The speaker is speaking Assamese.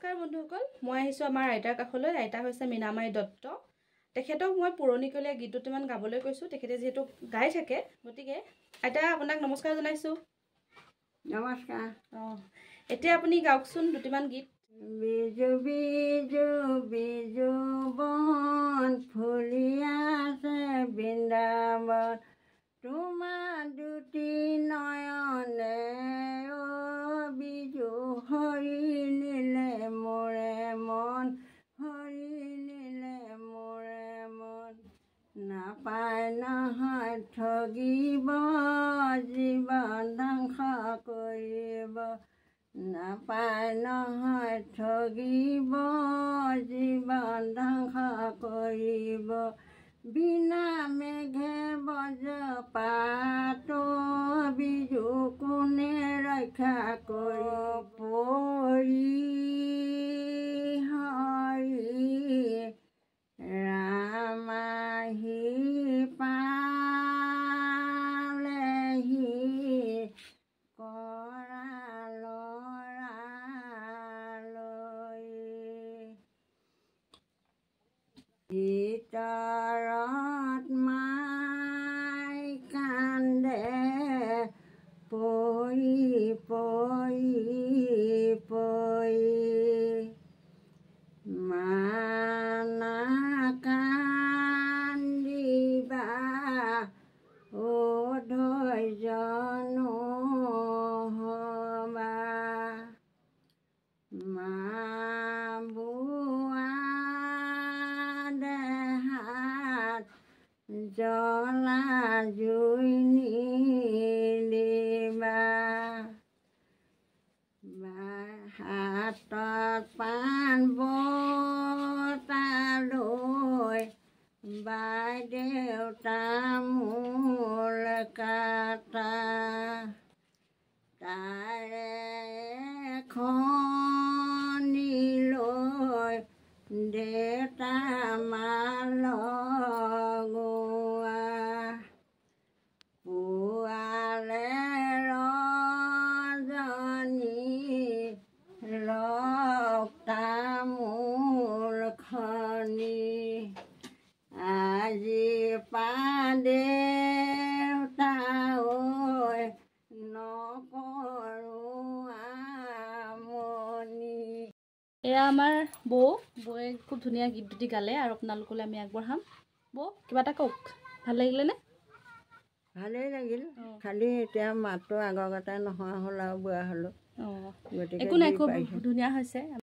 নমস্কাৰ বন্ধুসকল, মই আহিছোঁ আমাৰ আইতাৰ কাষলৈ। আইতা হৈছে মীনামাই দত্ত। তেখেতক মই পুৰণিকলীয়া গীত দুটামান গাবলৈ কৈছোঁ। তেখেতে যিহেতু গাই থাকে, গতিকে আইতা আপোনাক নমস্কাৰ জনাইছোঁ। নমস্কাৰ। এতিয়া আপুনি গাওকচোন দুটিমান গীত। বিজু বিজু বিজু বন ফুলি আছে বৃন্দাবন, তোমাৰ দুটি নয়নে বিজু হৰি নিলে মোৰে মন, হৰি নিলে মোৰে মন। নাপায় নহয় ঠগিব, জীৱন ধ্বংস কৰিব। নাপায় নহয় ঠগিব, জীৱন ধ্বংস কৰিব। বিনা মেঘে বজ্ৰপাত, বিজু কোনে ৰক্ষা কৰিব। পৰি হৰি ৰাম আহি পালেহি, ভিতৰত মাই কান্দে পৰি পৰি পৰি। মানা কান্দিবা ও ধৈৰ্য নহবা, মা জ্বলা জুই নিদিবা। হাতত পাণ বটা লৈ বাইদেউ তামোল কাটা, তাৰে খনি লৈ দেউতা মাল পুৱালে ৰজনী লগ তামোল খনি। আজি পা দেউতা ঐ নকৰোঁ আমনি। এয়া আমাৰ বৌয়ে খুব ধুনীয়া গীত দুটি গালে আৰু আপোনালোকলৈ আমি আগবঢ়াম। বৌ কিবা এটা কওক, ভাল লাগিলেনে? ভালেই লাগিল, খালি এতিয়া মাতটো আগৰ গতে নোহোৱা হ'ল আৰু বুঢ়া হ'লোঁ। একো নাই, খুব ধুনীয়া হৈছে।